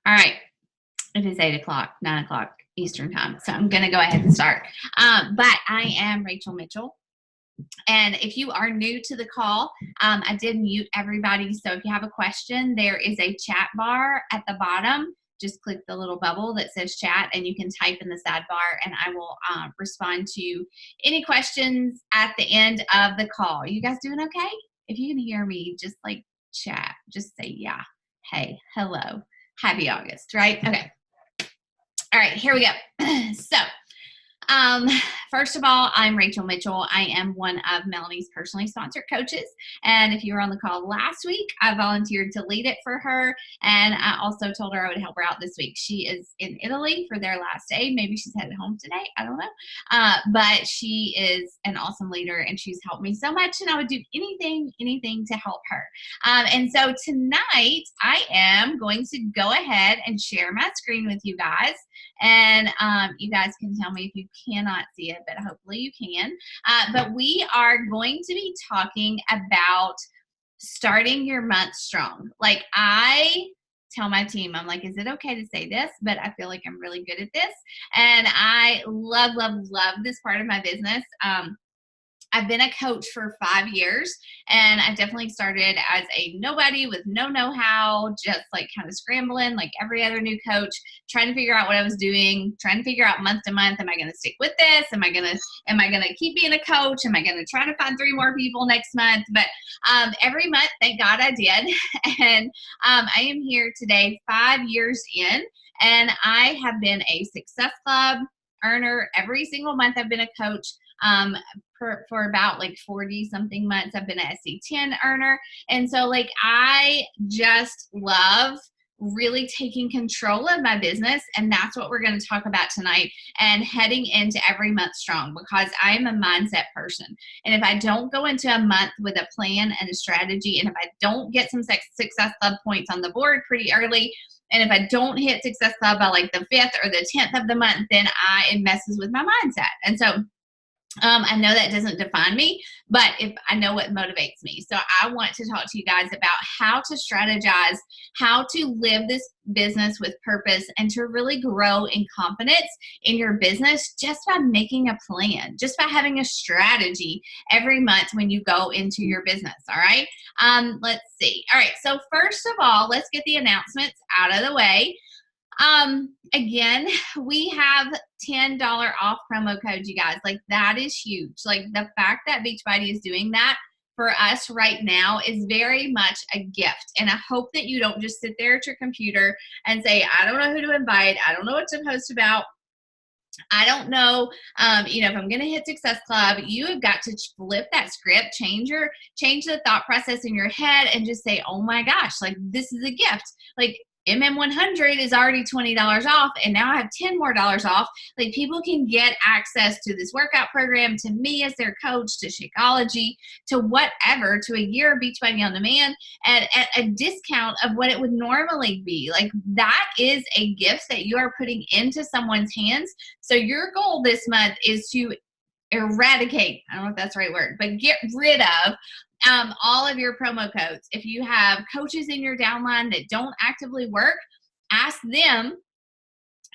All right. It is 8 o'clock, 9 o'clock Eastern time. So I'm going to go ahead and start. But I am Rachel Mitchell. And if you are new to the call, I did mute everybody. So if you have a question, there is a chat bar at the bottom. Just click the little bubble that says chat and you can type in the sidebar and I will respond to any questions at the end of the call. You guys doing okay? If you can hear me, just like chat, just say yeah, hey, hello, happy August, right? Okay. All right, here we go. So, first of all, I'm Rachel Mitchell. I am one of Melanie's personally sponsored coaches. And if you were on the call last week, I volunteered to lead it for her. And I also told her I would help her out this week. She is in Italy for their last day. Maybe she's headed home today. I don't know. But she is an awesome leader and she's helped me so much. And I would do anything to help her. And so tonight I am going to go ahead and share my screen with you guys. And you guys can tell me if you cannot see it, but hopefully you can. But we are going to be talking about starting your month strong. Like I tell my team, I'm like, is it okay to say this? But I feel like I'm really good at this. And I love this part of my business. I've been a coach for 5 years and I definitely started as a nobody with no know-how, just like kind of scrambling like every other new coach, trying to figure out what I was doing, trying to figure out month to month, am I going to stick with this? Am I going to keep being a coach? Am I going to try to find 3 more people next month? But every month, thank God I did. And I am here today 5 years in and I have been a Success Club earner every single month. I've been a coach. For about like 40 something months. I've been an SC10 earner. And so like, I just love really taking control of my business. And that's what we're going to talk about tonight and heading into every month strong because I'm a mindset person. And if I don't go into a month with a plan and a strategy, and if I don't get some Success Club points on the board pretty early, and if I don't hit Success Club by like the 5th or the 10th of the month, then it messes with my mindset. And so I know that doesn't define me, but if I know what motivates me. So I want to talk to you guys about how to strategize, how to live this business with purpose, and to really grow in confidence in your business just by making a plan, just by having a strategy every month when you go into your business. All right. Let's see. All right. So first of all, let's get the announcements out of the way. Again, we have $10 off promo code, you guys. Like that is huge. Like the fact that Beachbody is doing that for us right now is very much a gift. And I hope that you don't just sit there at your computer and say, I don't know who to invite. I don't know what to post about. I don't know, if I'm going to hit Success Club, you have got to flip that script, change the thought process in your head and just say, oh my gosh, like this is a gift. Like MM100 is already $20 off and now I have $10 more off. Like people can get access to this workout program, to me as their coach, to Shakeology, to whatever, to a year of Beachbody On Demand at a discount of what it would normally be. Like that is a gift that you are putting into someone's hands. So your goal this month is to eradicate, I don't know if that's the right word, but get rid of all of your promo codes. If you have coaches in your downline that don't actively work, ask them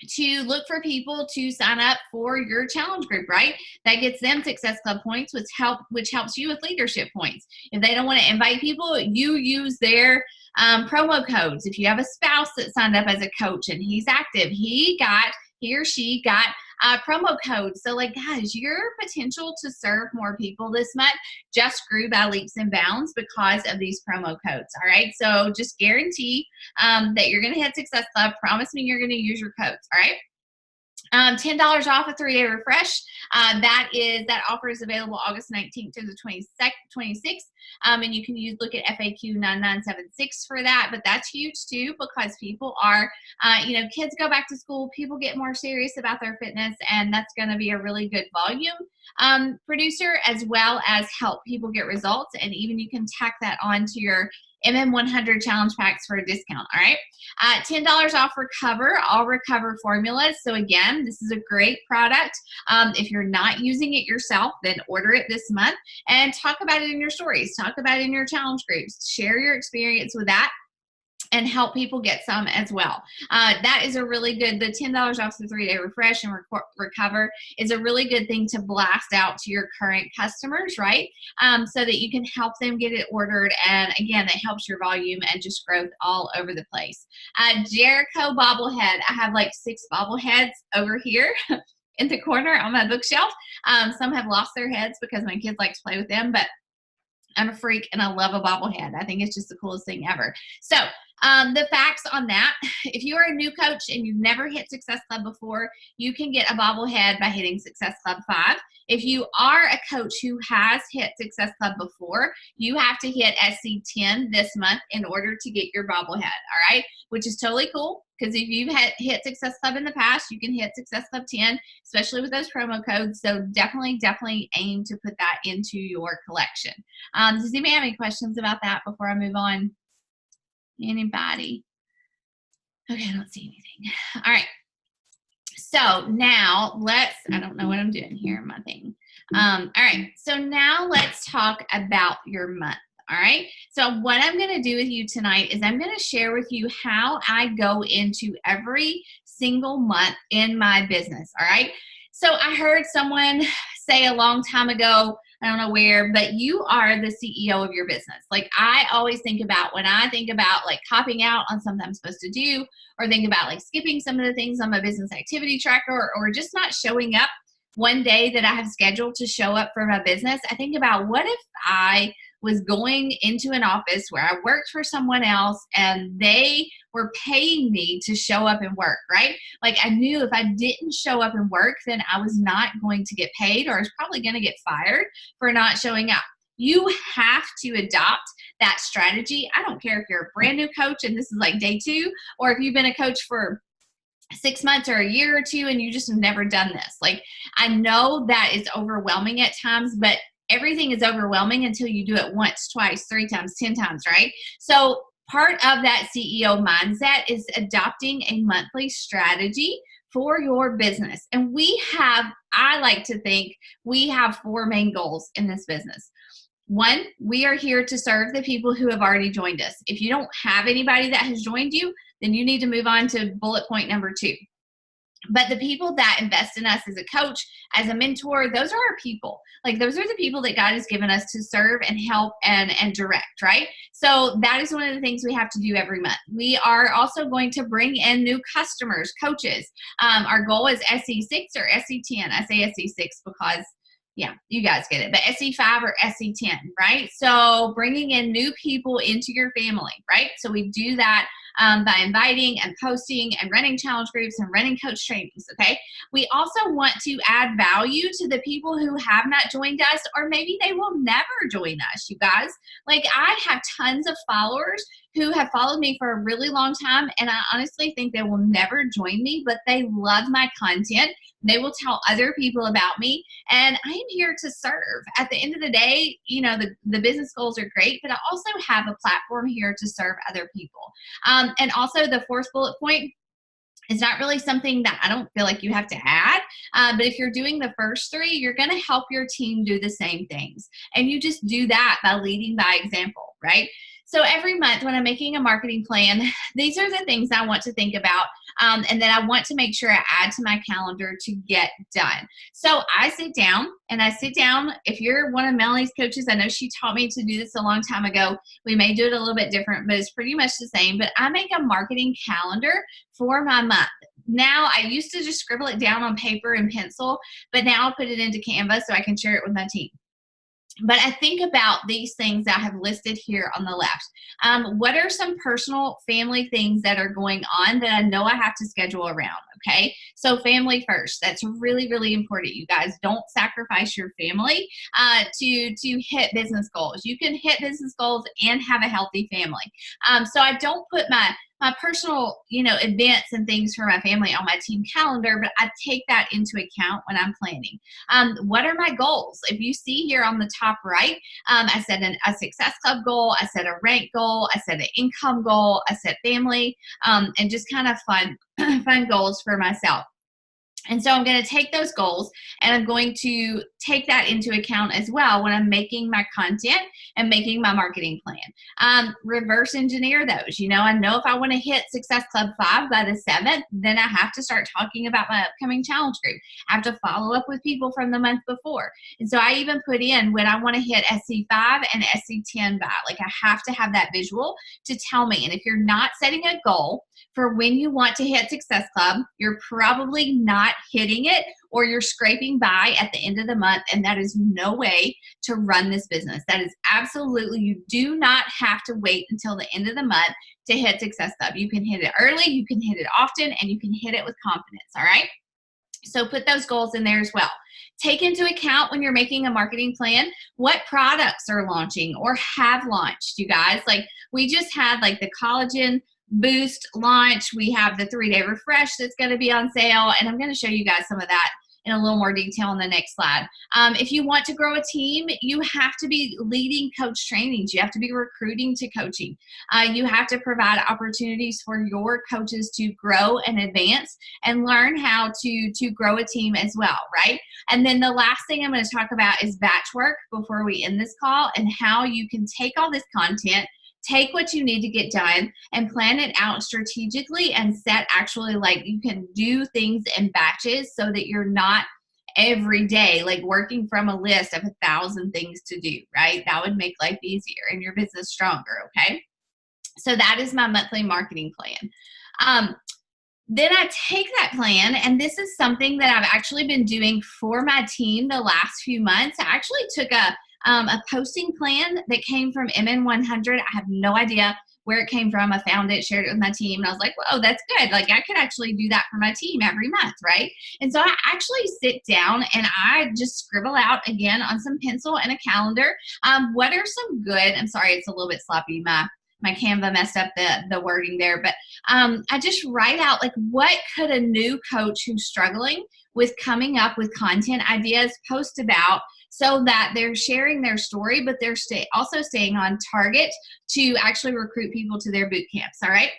to look for people to sign up for your challenge group, right? That gets them Success Club points, which helps you with leadership points. If they don't want to invite people, you use their promo codes. If you have a spouse that signed up as a coach and he's active, he or she got promo codes. So like, guys, your potential to serve more people this month just grew by leaps and bounds because of these promo codes. All right. So just guarantee that you're going to hit Success Club. Promise me you're going to use your codes. All right. $10 off a 3-day refresh. That offer is available August 19th to the 26th. And you can look at FAQ 9976 for that, but that's huge too, because people are, kids go back to school, people get more serious about their fitness, and that's going to be a really good volume producer, as well as help people get results. And even you can tack that on to your MM100 challenge packs for a discount. All right. $10 off Recover, all Recover formulas. So again, this is a great product. If you're not using it yourself, then order it this month and talk about it in your stories. Talk about it in your challenge groups. Share your experience with that. and help people get some as well. That is a really good, the $10 off the 3-day refresh and recover is a really good thing to blast out to your current customers, right? So that you can help them get it ordered. And again, it helps your volume and just growth all over the place. Jericho bobblehead. I have like 6 bobbleheads over here in the corner on my bookshelf. Some have lost their heads because my kids like to play with them, but I'm a freak and I love a bobblehead. I think it's just the coolest thing ever. So the facts on that, if you are a new coach and you've never hit Success Club before, you can get a bobblehead by hitting Success Club 5. If you are a coach who has hit Success Club before, you have to hit SC10 this month in order to get your bobblehead, all right? Which is totally cool, because if you've hit Success Club in the past, you can hit Success Club 10, especially with those promo codes. So definitely aim to put that into your collection. Does anybody have any questions about that before I move on? Anybody? Okay, I don't see anything. All right. So now I don't know what I'm doing here in my thing. All right. So now let's talk about your month. All right. So what I'm going to do with you tonight is I'm going to share with you how I go into every single month in my business. All right. So I heard someone say a long time ago, I don't know where, but you are the CEO of your business. Like I always think about when I think about like copping out on something I'm supposed to do, or think about like skipping some of the things on my business activity tracker, or just not showing up one day that I have scheduled to show up for my business. I think about, what if I was going into an office where I worked for someone else and they were paying me to show up and work, right? Like I knew if I didn't show up and work, then I was not going to get paid, or I was probably going to get fired for not showing up. You have to adopt that strategy. I don't care if you're a brand new coach and this is like day 2, or if you've been a coach for 6 months or a year or 2 and you just have never done this. Like I know that is overwhelming at times, but everything is overwhelming until you do it once, twice, 3 times, 10 times, right? So part of that CEO mindset is adopting a monthly strategy for your business. And I like to think we have 4 main goals in this business. 1, we are here to serve the people who have already joined us. If you don't have anybody that has joined you, then you need to move on to bullet point number 2. But the people that invest in us as a coach, as a mentor, those are our people. Like those are the people that God has given us to serve and help and direct, right? So that is one of the things we have to do every month. We are also going to bring in new customers, coaches. Our goal is SE6 or SE10. I say SE6 because yeah, you guys get it, but SE5 or SE10, right? So bringing in new people into your family, right? So we do that by inviting and posting and running challenge groups and running coach trainings, okay? We also want to add value to the people who have not joined us, or maybe they will never join us, you guys. Like I have tons of followers who have followed me for a really long time, and I honestly think they will never join me, but they love my content. They will tell other people about me, and I am here to serve. At the end of the day, you know, the business goals are great, but I also have a platform here to serve other people. And also the 4th bullet point is not really something that I don't feel like you have to add, but if you're doing the first 3, you're going to help your team do the same things. And you just do that by leading by example, right? So every month when I'm making a marketing plan, these are the things I want to think about and that I want to make sure I add to my calendar to get done. So I sit down, if you're one of Melanie's coaches, I know she taught me to do this a long time ago. We may do it a little bit different, but it's pretty much the same. But I make a marketing calendar for my month. Now, I used to just scribble it down on paper and pencil, but now I'll put it into Canva so I can share it with my team. But I think about these things that I have listed here on the left. What are some personal family things that are going on that I know I have to schedule around, okay? So family first. That's really, really important, you guys. Don't sacrifice your family to hit business goals. You can hit business goals and have a healthy family. So I don't put my personal, events and things for my family on my team calendar, but I take that into account when I'm planning. What are my goals? If you see here on the top right, I set a Success Club goal, I set a rank goal, I set an income goal, I set family, and just kind of fun goals for myself. And so I'm going to take those goals and I'm going to take that into account as well when I'm making my content and making my marketing plan. Reverse engineer those. I know if I want to hit Success Club 5 by the 7th, then I have to start talking about my upcoming challenge group. I have to follow up with people from the month before. And so I even put in when I want to hit SC5 and SC10 by. Like, I have to have that visual to tell me. And if you're not setting a goal for when you want to hit Success Club, you're probably not hitting it, or you're scraping by at the end of the month, and that is no way to run this business. That is absolutely, you do not have to wait until the end of the month to hit Success Club. You can hit it early, you can hit it often, and you can hit it with confidence, all right? So put those goals in there as well. Take into account when you're making a marketing plan, what products are launching or have launched, you guys. Like, we just had like the collagen boost launch. We have the 3-day refresh that's going to be on sale, and I'm going to show you guys some of that in a little more detail in the next slide. If you want to grow a team, you have to be leading coach trainings. You have to be recruiting to coaching. You have to provide opportunities for your coaches to grow and advance and learn how to grow a team as well, right? And then the last thing I'm going to talk about is batch work before we end this call, and how you can take all this content, take what you need to get done, and plan it out strategically, and set actually, like, you can do things in batches so that you're not every day like working from a list of 1,000 things to do, right? That would make life easier and your business stronger, okay? So that is my monthly marketing plan. Then I take that plan, and this is something that I've actually been doing for my team the last few months. I actually took a posting plan that came from MN100. I have no idea where it came from. I found it, shared it with my team, and I was like, whoa, that's good. Like, I could actually do that for my team every month, right? And so I actually sit down and I just scribble out again on some pencil and a calendar. What are some good, I'm sorry, it's a little bit sloppy. My Canva messed up the wording there, but I just write out, like, what could a new coach who's struggling with coming up with content ideas post about, so that they're sharing their story, but they're also staying on target to actually recruit people to their boot camps, all right?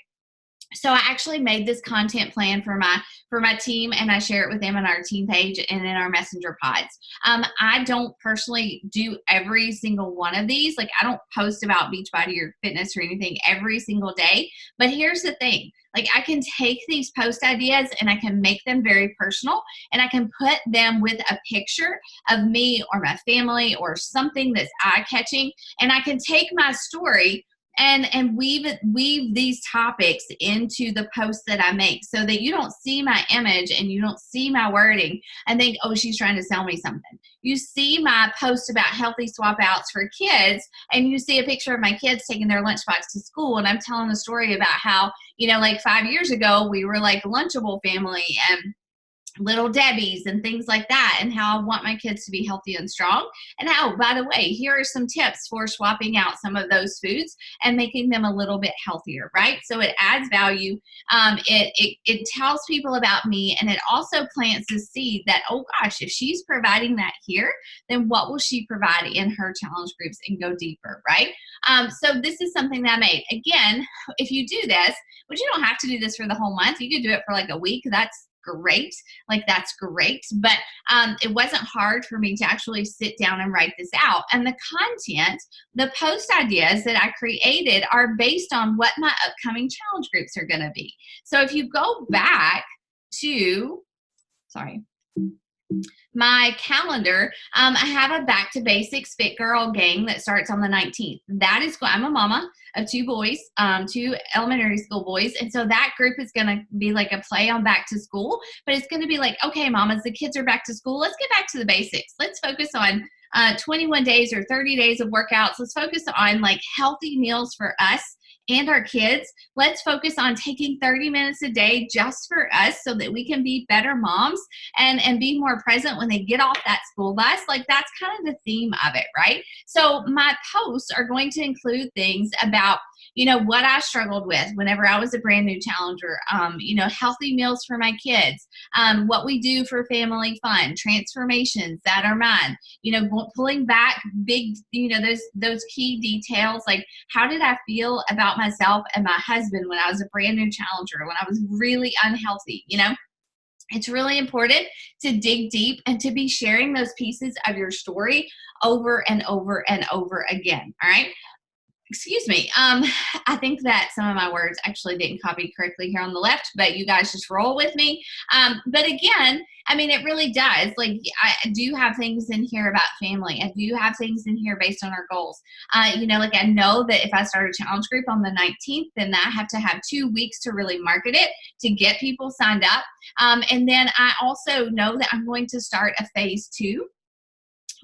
So I actually made this content plan for my team, and I share it with them on our team page and in our messenger pods. I don't personally do every single one of these. Like, I don't post about Beachbody or fitness or anything every single day. But here's the thing. Like, I can take these post ideas and I can make them very personal, and I can put them with a picture of me or my family or something that's eye-catching, and I can take my story and weave these topics into the posts that I make, so that you don't see my image and you don't see my wording and think, oh, she's trying to sell me something. You see my post about healthy swap outs for kids, and you see a picture of my kids taking their lunchbox to school, and I'm telling a story about how, like 5 years ago, we were like a Lunchable family and Little Debbie's and things like that, and how I want my kids to be healthy and strong. And how, by the way, here are some tips for swapping out some of those foods and making them a little bit healthier, right? So it adds value. It tells people about me, and it also plants the seed that, oh gosh, if she's providing that here, then what will she provide in her challenge groups, and go deeper, right? So this is something that I made. Again, if you do this, but you don't have to do this for the whole month. You could do it for like a week. That's great. That's great. But it wasn't hard for me to actually sit down and write this out. And the content, the post ideas that I created are based on what my upcoming challenge groups are going to be. So if you go back to, my calendar, I have a Back to Basics Fit Girl gang that starts on the 19th. That is, I'm a mama of 2 boys, 2 elementary school boys. And so that group is going to be like a play on back to school, but it's going to be like, okay, mamas, the kids are back to school. Let's get back to the basics. Let's focus on 21 days or 30 days of workouts. Let's focus on like healthy meals for us and our kids. Let's focus on taking 30 minutes a day just for us, so that we can be better moms and be more present when they get off that school bus. Like, that's kind of the theme of it, right? So my posts are going to include things about, what I struggled with whenever I was a brand new challenger, healthy meals for my kids, what we do for family fun, transformations that are mine, pulling back big, those key details, like how did I feel about myself and my husband when I was a brand new challenger, when I was really unhealthy, It's really important to dig deep and to be sharing those pieces of your story over and over and over again. All right. Excuse me. I think that some of my words actually didn't copy correctly here on the left, but you guys just roll with me. But again, I mean, it really does. Like, I do have things in here about family. I do have things in here based on our goals. You know, like I know that if I start a challenge group on the 19th, then I have to have 2 weeks to really market it, to get people signed up. And then I also know that I'm going to start a phase 2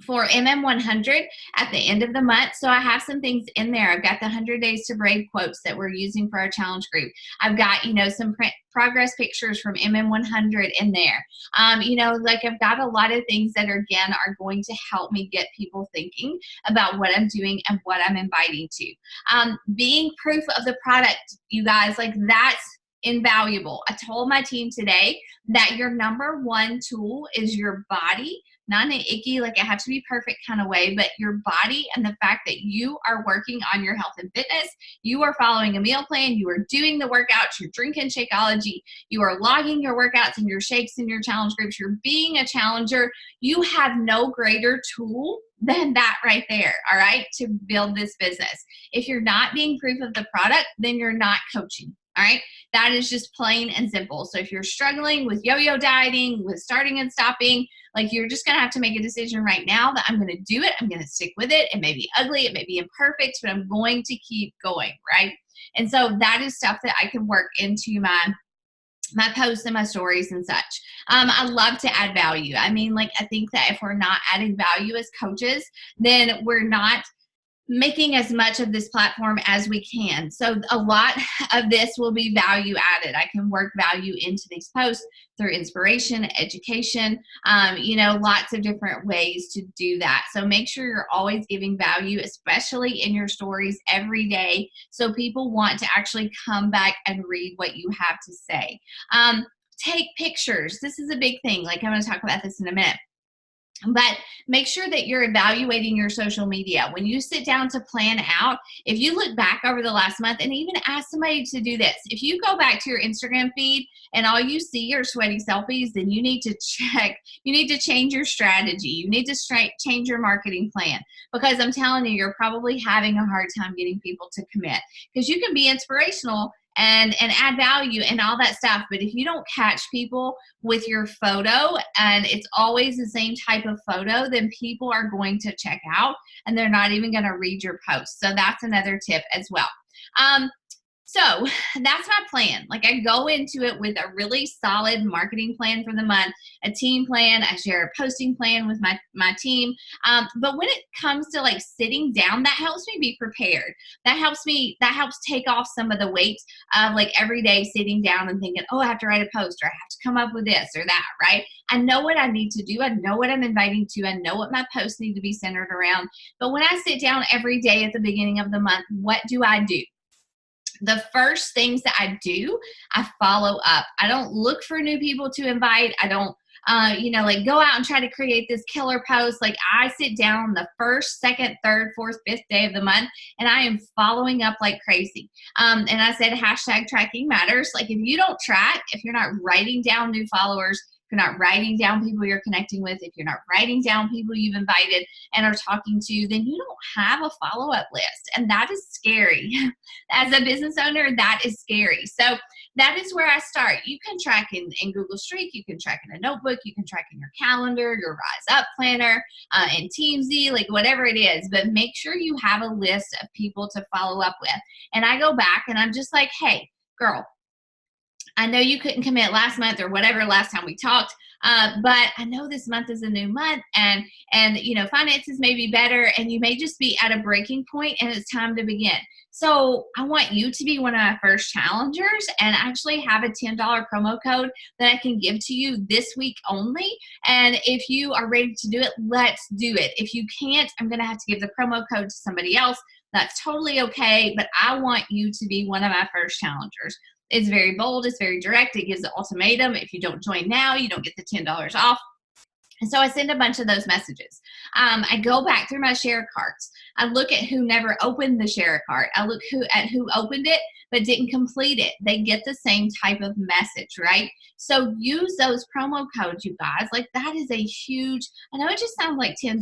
for MM100 at the end of the month. So I have some things in there. I've got the 100 Days to Brave quotes that we're using for our challenge group. I've got, you know, some progress pictures from MM100 in there. You know, like I've got a lot of things that are, again, are going to help me get people thinking about what I'm doing and what I'm inviting to. Being proof of the product, you guys, like that's invaluable. I told my team today that your number one tool is your body, not in an icky, like it has to be perfect kind of way, but your body and the fact that you are working on your health and fitness, you are following a meal plan, you are doing the workouts, you're drinking Shakeology, you are logging your workouts and your shakes in your challenge groups, you're being a challenger. You have no greater tool than that right there, all right, to build this business. If you're not being proof of the product, then you're not coaching. All right, that is just plain and simple. So if you're struggling with yo-yo dieting, with starting and stopping, like you're just gonna have to make a decision right now that I'm gonna do it, I'm gonna stick with it. It may be ugly, it may be imperfect, but I'm going to keep going, right? And so that is stuff that I can work into my posts and my stories and such. I love to add value. I mean, like I think that if we're not adding value as coaches, then we're not making as much of this platform as we can. So a lot of this will be value added. I can work value into these posts through inspiration, education, you know, lots of different ways to do that. So make sure you're always giving value, especially in your stories every day, so people want to actually come back and read what you have to say. Take pictures. This is a big thing. Like I'm going to talk about this in a minute. But make sure that you're evaluating your social media. When you sit down to plan out, if you look back over the last month and even ask somebody to do this, if you go back to your Instagram feed and all you see are sweaty selfies, then you need to check, you need to change your strategy. You need to change your marketing plan, because I'm telling you, you're probably having a hard time getting people to commit, because you can be inspirational and add value and all that stuff. But if you don't catch people with your photo and it's always the same type of photo, then people are going to check out and they're not even going to read your post. So that's another tip as well. So that's my plan. Like I go into it with a really solid marketing plan for the month, a team plan. I share a posting plan with my team. But when it comes to like sitting down, that helps me be prepared. That helps take off some of the weight of like every day sitting down and thinking, oh, I have to write a post, or I have to come up with this or that, right? I know what I need to do. I know what I'm inviting to. I know what my posts need to be centered around. But when I sit down every day at the beginning of the month, what do? The first things that I do, I follow up. I don't look for new people to invite. I don't, you know, like go out and try to create this killer post. Like I sit down the first, second, third, fourth, fifth day of the month, and I am following up like crazy. And I said, hashtag tracking matters. Like if you don't track, if you're not writing down new followers, if you're not writing down people you're connecting with, if you're not writing down people you've invited and are talking to, then you don't have a follow-up list. And that is scary. As a business owner, that is scary. So that is where I start. You can track in Google Streak, you can track in a notebook, you can track in your calendar, your Rise Up planner, in Teamzy, like whatever it is. But make sure you have a list of people to follow up with. And I go back and I'm just like, hey, girl, I know you couldn't commit last month or whatever last time we talked, but I know this month is a new month, and you know, finances may be better, and you may just be at a breaking point and it's time to begin. So I want you to be one of my first challengers and actually have a $10 promo code that I can give to you this week only. And if you are ready to do it, let's do it. If you can't, I'm going to have to give the promo code to somebody else. That's totally okay, but I want you to be one of my first challengers. It's very bold. It's very direct. It gives an ultimatum. If you don't join now, you don't get the $10 off. And so I send a bunch of those messages. I go back through my share carts. I look at who never opened the share cart. I look at who opened it but didn't complete it. They get the same type of message, right? So use those promo codes, you guys. Like that is a huge, I know it just sounds like $10,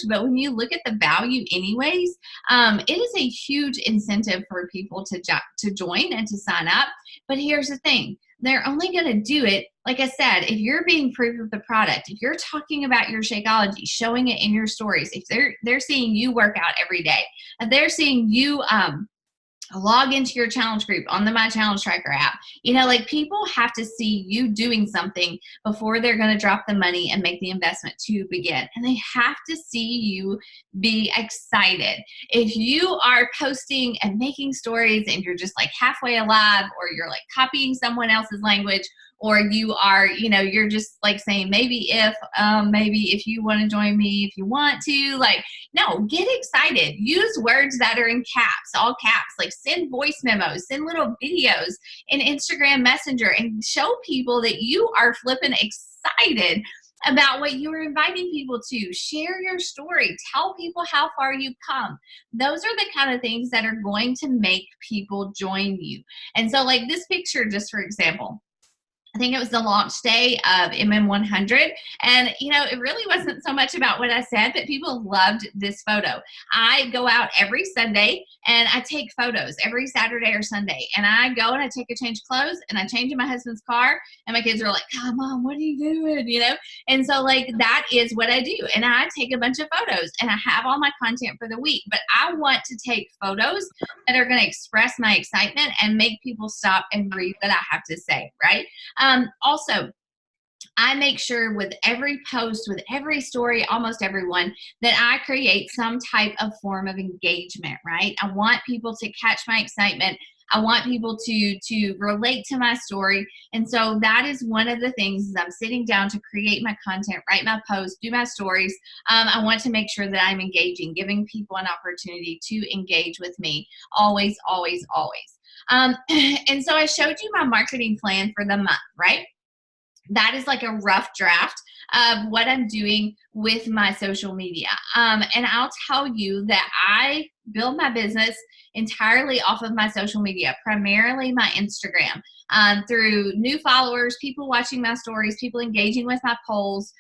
but when you look at the value anyways, it is a huge incentive for people to join and to sign up. But here's the thing. They're only going to do it, like I said, if you're being proof of the product, if you're talking about your Shakeology, showing it in your stories, if they're seeing you work out every day, if they're seeing you log into your challenge group on the My Challenge Tracker app. You know, like people have to see you doing something before they're going to drop the money and make the investment to begin. And they have to see you be excited. If you are posting and making stories and you're just like halfway alive, or you're like copying someone else's language, or you are, you know, you're just like saying, maybe if you want to join me, if you want to, like, no, get excited. Use words that are in caps, all caps, like send voice memos, send little videos in Instagram Messenger and show people that you are flipping excited about what you are inviting people to. Share your story. Tell people how far you've come. Those are the kind of things that are going to make people join you. And so like this picture, just for example, I think it was the launch day of MM100. And, you know, it really wasn't so much about what I said, but people loved this photo. I go out every Sunday and I take photos every Saturday or Sunday. And I go and I take a change of clothes and I change in my husband's car. And my kids are like, oh, Mom, what are you doing? You know? And so like that is what I do. And I take a bunch of photos and I have all my content for the week. But I want to take photos that are going to express my excitement and make people stop and read what I have to say, right? Also, I make sure with every post, with every story, almost everyone, that I create some type of form of engagement, right? I want people to catch my excitement. I want people to relate to my story. And so that is one of the things is I'm sitting down to create my content, write my posts, do my stories. I want to make sure that I'm engaging, giving people an opportunity to engage with me. Always, always, always. And so I showed you my marketing plan for the month, right? That is like a rough draft of what I'm doing with my social media. And I'll tell you that I build my business entirely off of my social media, primarily my Instagram, through new followers, people watching my stories, people engaging with my polls,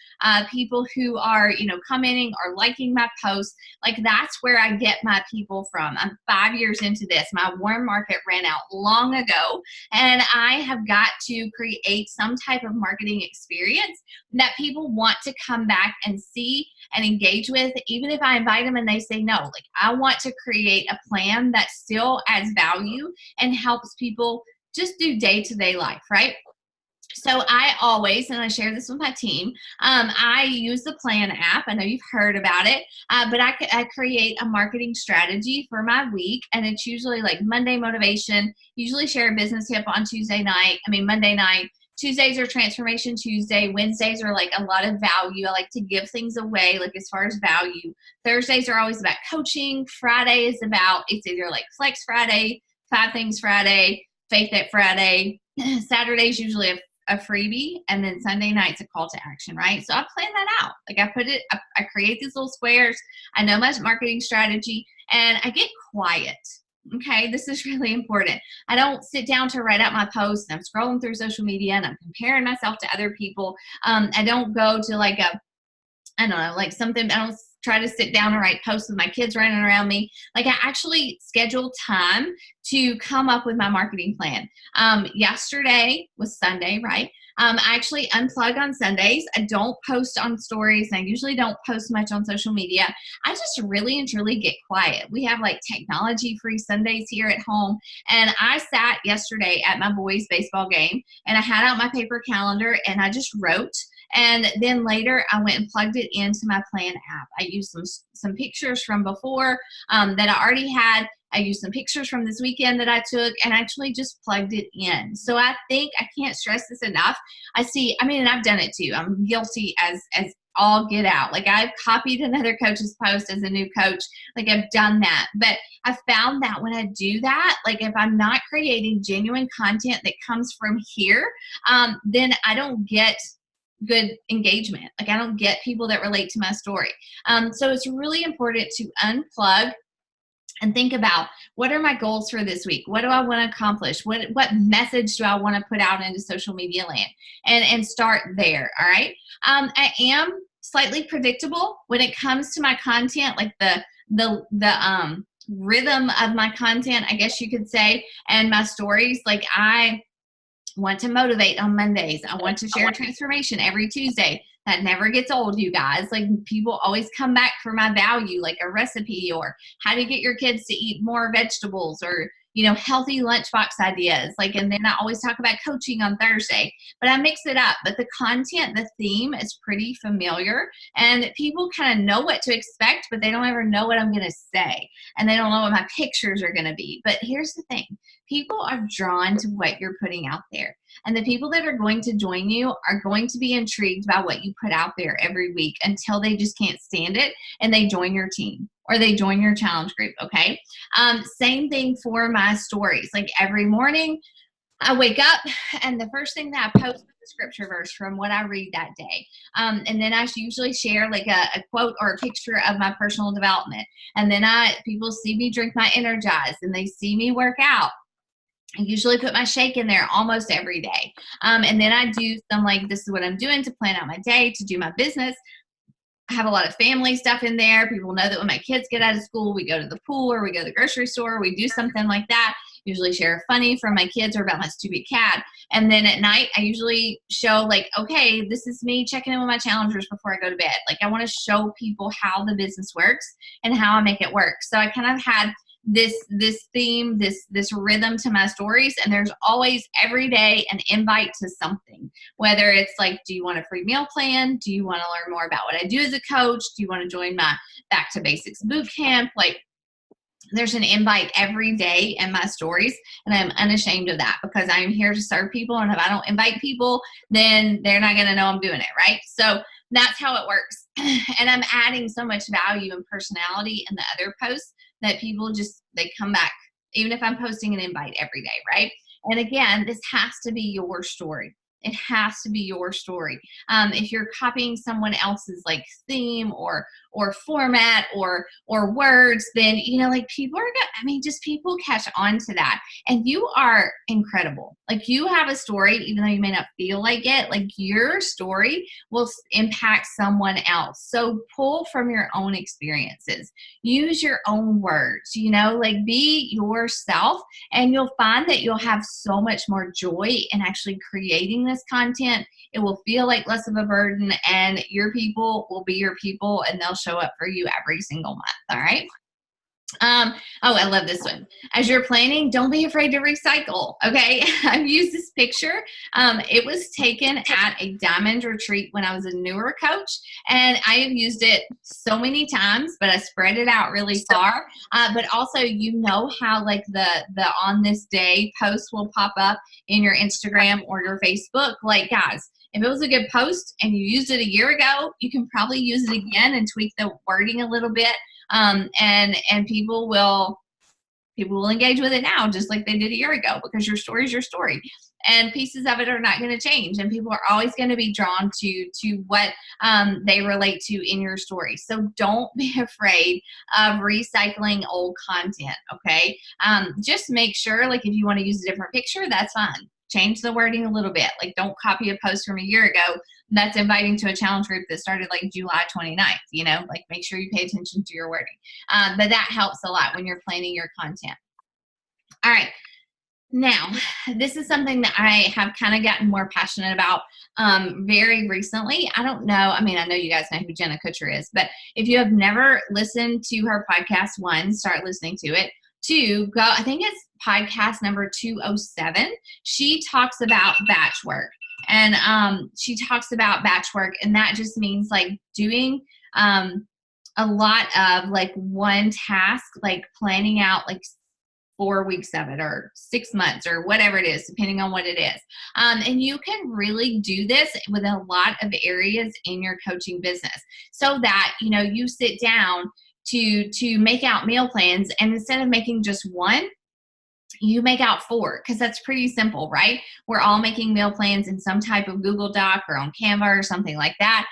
people who are, you know, commenting or liking my posts. Like that's where I get my people from. I'm 5 years into this. My warm market ran out long ago, and I have got to create some type of marketing experience that people want to come back and see and engage with, even if I invite them and they say no. Like I want to create a plan that still adds value and helps people just do day-to-day life, right? So I always, and I share this with my team, I use the Plan app. I know you've heard about it, but I create a marketing strategy for my week, and it's usually like Monday motivation, usually share a business tip on Monday night. Tuesdays are Transformation Tuesday. Wednesdays are like a lot of value. I like to give things away, like as far as value. Thursdays are always about coaching. Friday is about, it's either like Flex Friday, 5 Things Friday, Faith It Friday. Saturday's usually a freebie, and then Sunday night's a call to action, right? So I plan that out. Like I create these little squares. I know my marketing strategy, and I get quiet. Okay, this is really important. I don't sit down to write out my posts and I'm scrolling through social media and I'm comparing myself to other people. I don't go to like I don't try to sit down and write posts with my kids running around me. Like I actually schedule time to come up with my marketing plan. Yesterday was Sunday, right? I actually unplug on Sundays. I don't post on stories. I usually don't post much on social media. I just really and truly get quiet. We have like technology-free Sundays here at home. And I sat yesterday at my boys' baseball game and I had out my paper calendar and I just wrote. And then later I went and plugged it into my Plan app. I used some pictures from before that I already had. I used some pictures from this weekend that I took and actually just plugged it in. So I think I can't stress this enough. And I've done it too. I'm guilty as all get out. Like I've copied another coach's post as a new coach. Like I've done that. But I found that when I do that, like if I'm not creating genuine content that comes from here, then I don't get good engagement. Like I don't get people that relate to my story. So it's really important to unplug and think about, what are my goals for this week? What do I want to accomplish? What message do I want to put out into social media land? And start there. All right. I am slightly predictable when it comes to my content, like the rhythm of my content, I guess you could say, and my stories. Like I want to motivate on Mondays. I want to share transformation every Tuesday. That never gets old, you guys. Like people always come back for my value, like a recipe or how to get your kids to eat more vegetables or, healthy lunchbox ideas. Like, and then I always talk about coaching on Thursday, but I mix it up. But the content, the theme is pretty familiar and people kind of know what to expect, but they don't ever know what I'm going to say. And they don't know what my pictures are going to be. But here's the thing. People are drawn to what you're putting out there. And the people that are going to join you are going to be intrigued by what you put out there every week until they just can't stand it and they join your team or they join your challenge group, okay? Same thing for my stories. Like every morning, I wake up and the first thing that I post is a scripture verse from what I read that day. And then I usually share like a quote or a picture of my personal development. And then people see me drink my Energize and they see me work out. I usually put my shake in there almost every day. And then I do some like, this is what I'm doing to plan out my day, to do my business. I have a lot of family stuff in there. People know that when my kids get out of school, we go to the pool or we go to the grocery store, we do something like that. Usually share funny from my kids or about my stupid cat. And then at night, I usually show like, okay, this is me checking in with my challengers before I go to bed. Like I want to show people how the business works and how I make it work. So I kind of had this theme, this rhythm to my stories, and there's always every day an invite to something. Whether it's like, do you want a free meal plan? Do you want to learn more about what I do as a coach? Do you want to join my Back to Basics boot camp? Like there's an invite every day in my stories, and I'm unashamed of that because I'm here to serve people, and if I don't invite people, then they're not going to know I'm doing it, right? So that's how it works. And I'm adding so much value and personality in the other posts that people they come back, even if I'm posting an invite every day, right? And again, this has to be your story. It has to be your story. If you're copying someone else's like theme or format or words, then like people just people catch on to that. And you are incredible. Like you have a story, even though you may not feel like it. Like your story will impact someone else. So pull from your own experiences. Use your own words. Like be yourself, and you'll find that you'll have so much more joy in actually creating this content. It will feel like less of a burden, and your people will be your people, and they'll show up for you every single month. All right. I love this one. As you're planning, don't be afraid to recycle. Okay. I've used this picture. It was taken at a diamond retreat when I was a newer coach, and I have used it so many times, but I spread it out really far. But also, how like the on this day post will pop up in your Instagram or your Facebook. Like guys, if it was a good post and you used it a year ago, you can probably use it again and tweak the wording a little bit. And people will engage with it now just like they did a year ago, because your story is your story, and pieces of it are not going to change, and people are always going to be drawn to what they relate to in your story. So don't be afraid of recycling old content. Okay. Just make sure, like, if you want to use a different picture, that's fine. Change the wording a little bit. Like, don't copy a post from a year ago that's inviting to a challenge group that started like July 29th, like make sure you pay attention to your wording. But that helps a lot when you're planning your content. All right. Now, this is something that I have kind of gotten more passionate about very recently. I don't know. I mean, I know you guys know who Jenna Kutcher is, but if you have never listened to her podcast, 1, start listening to it. 2, go, I think it's podcast number 207. She talks about batch work. And she talks about batch work, and that just means like doing a lot of like one task, like planning out like 4 weeks of it or 6 months or whatever it is, depending on what it is. And you can really do this with a lot of areas in your coaching business, so that, you sit down to make out meal plans, and instead of making just one, you make out 4 because that's pretty simple, right? We're all making meal plans in some type of Google Doc or on Canva or something like that.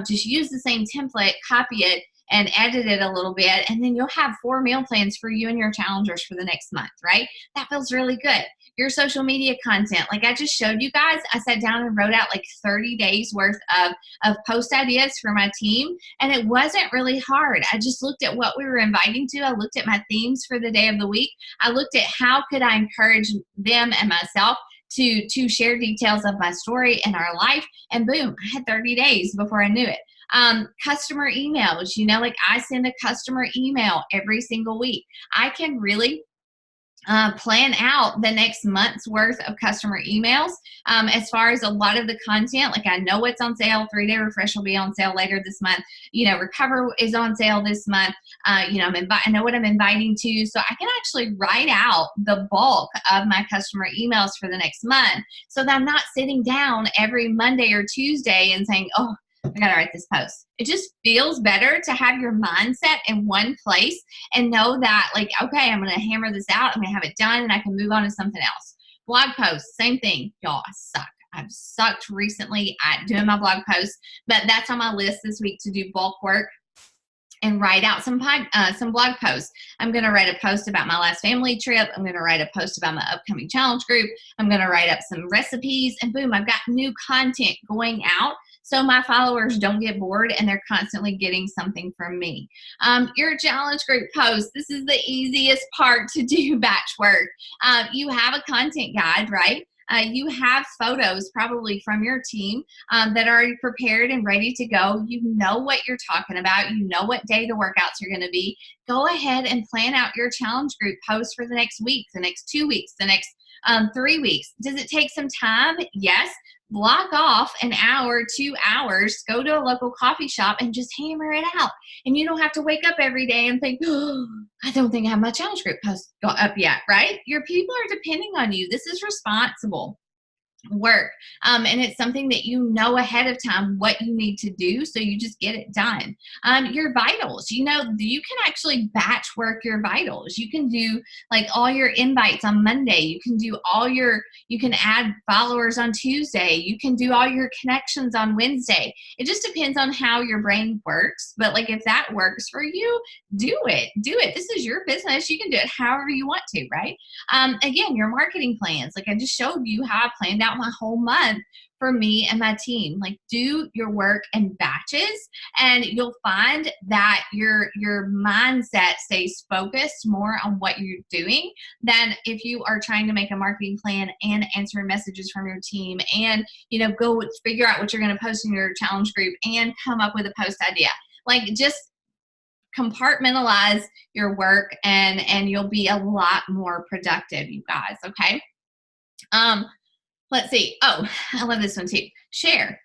Just use the same template, copy it, and edit it a little bit, and then you'll have 4 meal plans for you and your challengers for the next month, right? That feels really good. Your social media content, like I just showed you guys, I sat down and wrote out like 30 days worth of post ideas for my team, and it wasn't really hard. I just looked at what we were inviting to. I looked at my themes for the day of the week. I looked at how could I encourage them and myself to share details of my story and our life, and boom, I had 30 days before I knew it. Customer emails, like I send a customer email every single week. I can really plan out the next month's worth of customer emails. As far as a lot of the content, like I know what's on sale. 3-day refresh will be on sale later this month. Recover is on sale this month. I know what I'm inviting to, so I can actually write out the bulk of my customer emails for the next month, so that I'm not sitting down every Monday or Tuesday and saying, oh, I gotta write this post. It just feels better to have your mindset in one place and know that, like, okay, I'm gonna hammer this out, I'm gonna have it done, and I can move on to something else. Blog posts, same thing. Y'all, I suck. I've sucked recently at doing my blog posts, but that's on my list this week to do bulk work and write out some blog posts. I'm going to write a post about my last family trip. I'm going to write a post about my upcoming challenge group. I'm going to write up some recipes, and boom, I've got new content going out, so my followers don't get bored and they're constantly getting something from me. Your challenge group post, this is the easiest part to do batch work. You have a content guide, right? You have photos probably from your team that are already prepared and ready to go. You know what you're talking about. You know what day the workouts are going to be. Go ahead and plan out your challenge group post for the next week, the next 2 weeks, the next 3 weeks. Does it take some time? Yes. Block off an hour, 2 hours, go to a local coffee shop and just hammer it out. And you don't have to wake up every day and think, oh, I don't think I have my challenge group post up yet, right? Your people are depending on you. This is responsible work, and it's something that you know ahead of time what you need to do, so you just get it done. Your vitals, you can actually batch work your vitals. You can do like all your invites on Monday. You can add followers on Tuesday. You can do all your connections on Wednesday. It just depends on how your brain works, but like if that works for you, do it. This is your business. You can do it however you want to, right? Again, your marketing plans, like I just showed you how I planned out my whole month for me and my team. Like, do your work in batches, and you'll find that your mindset stays focused more on what you're doing than if you are trying to make a marketing plan and answer messages from your team and go figure out what you're going to post in your challenge group and come up with a post idea. Like, just compartmentalize your work and you'll be a lot more productive, you guys. Okay. Let's see. Oh, I love this one too. Share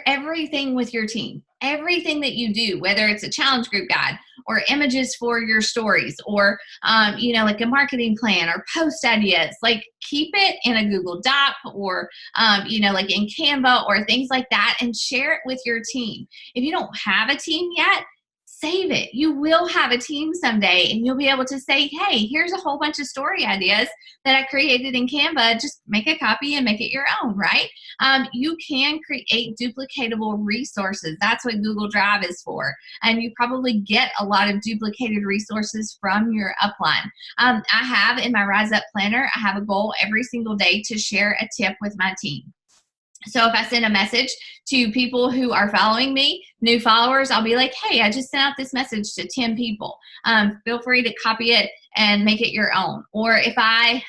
everything with your team. Everything that you do, whether it's a challenge group guide or images for your stories or, like a marketing plan or post ideas, like keep it in a Google Doc or, like in Canva or things like that, and share it with your team. If you don't have a team yet, save it. You will have a team someday, and you'll be able to say, hey, here's a whole bunch of story ideas that I created in Canva. Just make a copy and make it your own, right? You can create duplicatable resources. That's what Google Drive is for. And you probably get a lot of duplicated resources from your upline. I have in my Rise Up Planner, I have a goal every single day to share a tip with my team. So if I send a message to people who are following me, new followers, I'll be like, hey, I just sent out this message to 10 people. Feel free to copy it and make it your own. Or if I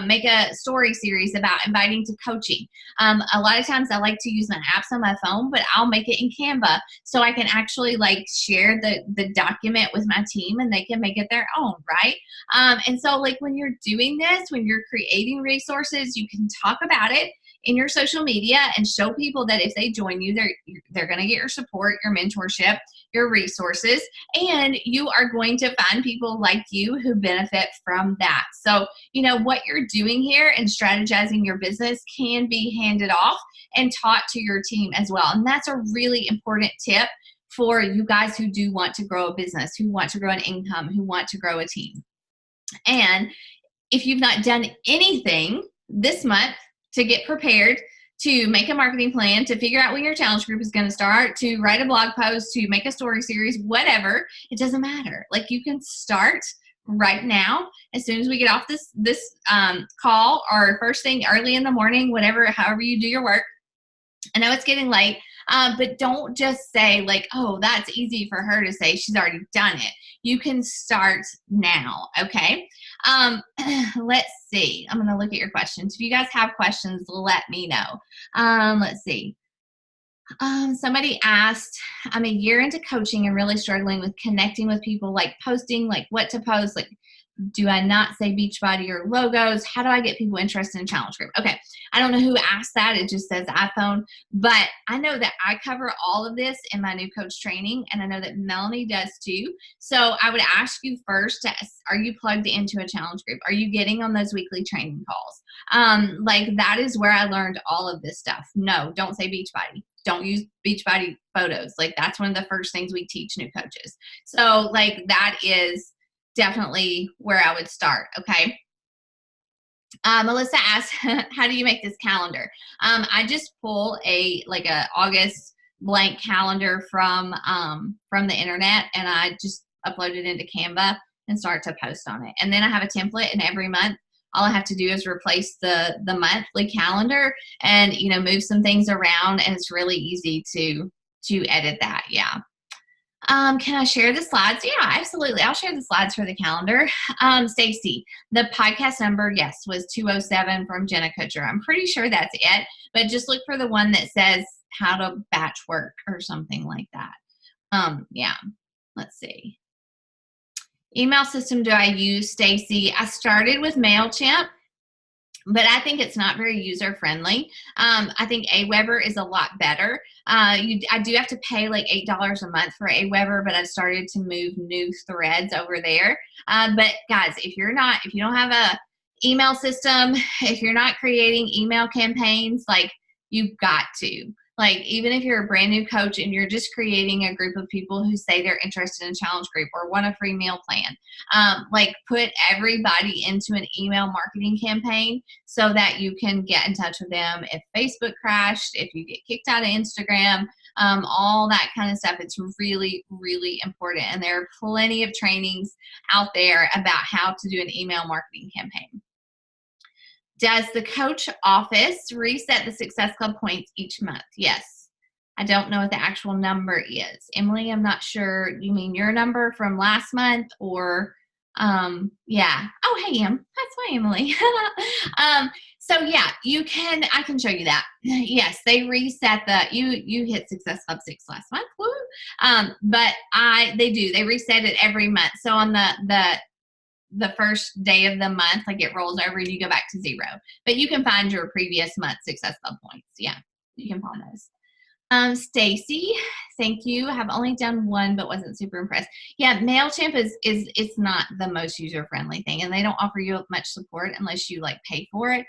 make a story series about inviting to coaching, a lot of times I like to use my apps on my phone, but I'll make it in Canva so I can actually like share the document with my team and they can make it their own, right? And so like when you're doing this, when you're creating resources, you can talk about it in your social media and show people that if they join you, they're going to get your support, your mentorship, your resources, and you are going to find people like you who benefit from that. So, what you're doing here and strategizing your business can be handed off and taught to your team as well. And that's a really important tip for you guys who do want to grow a business, who want to grow an income, who want to grow a team. And if you've not done anything this month to get prepared, to make a marketing plan, to figure out when your challenge group is going to start, to write a blog post, to make a story series, whatever, it doesn't matter. Like, you can start right now as soon as we get off this call, or first thing early in the morning, whatever, however you do your work. I know it's getting late, but don't just say like, oh, that's easy for her to say. She's already done it. You can start now, okay? Let's see. I'm going to look at your questions. If you guys have questions, let me know. Let's see. Somebody asked, I'm a year into coaching and really struggling with connecting with people, like posting, like what to post, like, do I not say Beachbody or logos? How do I get people interested in challenge group? Okay. I don't know who asked that. It just says iPhone, but I know that I cover all of this in my new coach training, and I know that Melanie does too. So I would ask you first, are you plugged into a challenge group? Are you getting on those weekly training calls? Like, that is where I learned all of this stuff. No, don't say Beachbody. Don't use Beachbody photos. Like, that's one of the first things we teach new coaches. So like, that is definitely where I would start. Okay. Melissa asked, how do you make this calendar? I just pull a August blank calendar from the internet, and I just upload it into Canva and start to post on it. And then I have a template, and every month all I have to do is replace the monthly calendar and, you know, move some things around, and it's really easy to edit that. Yeah. Can I share the slides? Yeah, absolutely. I'll share the slides for the calendar. Stacy, the podcast number, yes, was 207 from Jenna Kutcher. I'm pretty sure that's it, but just look for the one that says how to batch work or something like that. Yeah, let's see. Email system do I use, Stacy? I started with MailChimp, but I think it's not very user-friendly. I think Aweber is a lot better. I do have to pay like $8 a month for Aweber, but I've started to move new threads over there. But guys, if you don't have a email system, if you're not creating email campaigns, like, you've got to. Like, even if you're a brand new coach and you're just creating a group of people who say they're interested in challenge group or want a free meal plan, like, put everybody into an email marketing campaign so that you can get in touch with them if Facebook crashed, if you get kicked out of Instagram, all that kind of stuff. It's really, really important. And there are plenty of trainings out there about how to do an email marketing campaign. Does the coach office reset the Success Club points each month? Yes. I don't know what the actual number is. Emily, I'm not sure. You mean your number from last month, or, yeah. Oh, hey, Em. That's why, Emily. So yeah, I can show you that. Yes, they reset you hit Success Club 6 last month. Woo. But they reset it every month. So on the first day of the month, like, it rolls over and you go back to 0. But you can find your previous month Success Club points. Yeah, you can find those. Stacy, thank you. I have only done one, but wasn't super impressed. Yeah, MailChimp it's not the most user-friendly thing, and they don't offer you much support unless you like pay for it.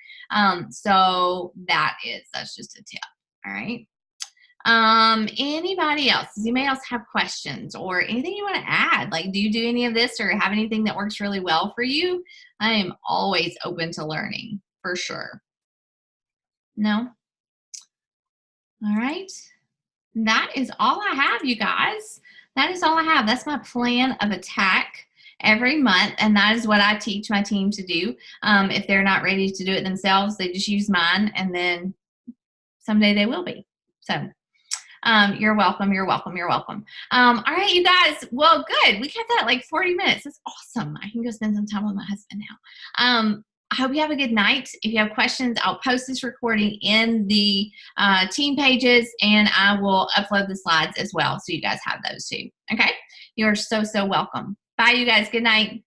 So that's just a tip. All right. Anybody else? Does anybody else have questions or anything you want to add? Like, do you do any of this or have anything that works really well for you? I am always open to learning, for sure. No? All right. That is all I have, you guys. That is all I have. That's my plan of attack every month, and that is what I teach my team to do. If they're not ready to do it themselves, they just use mine, and then someday they will be. So you're welcome. You're welcome. You're welcome. All right, you guys. Well, good. We kept that at like 40 minutes. That's awesome. I can go spend some time with my husband now. I hope you have a good night. If you have questions, I'll post this recording in the team pages, and I will upload the slides as well, so you guys have those too. Okay? You're so welcome. Bye, you guys. Good night.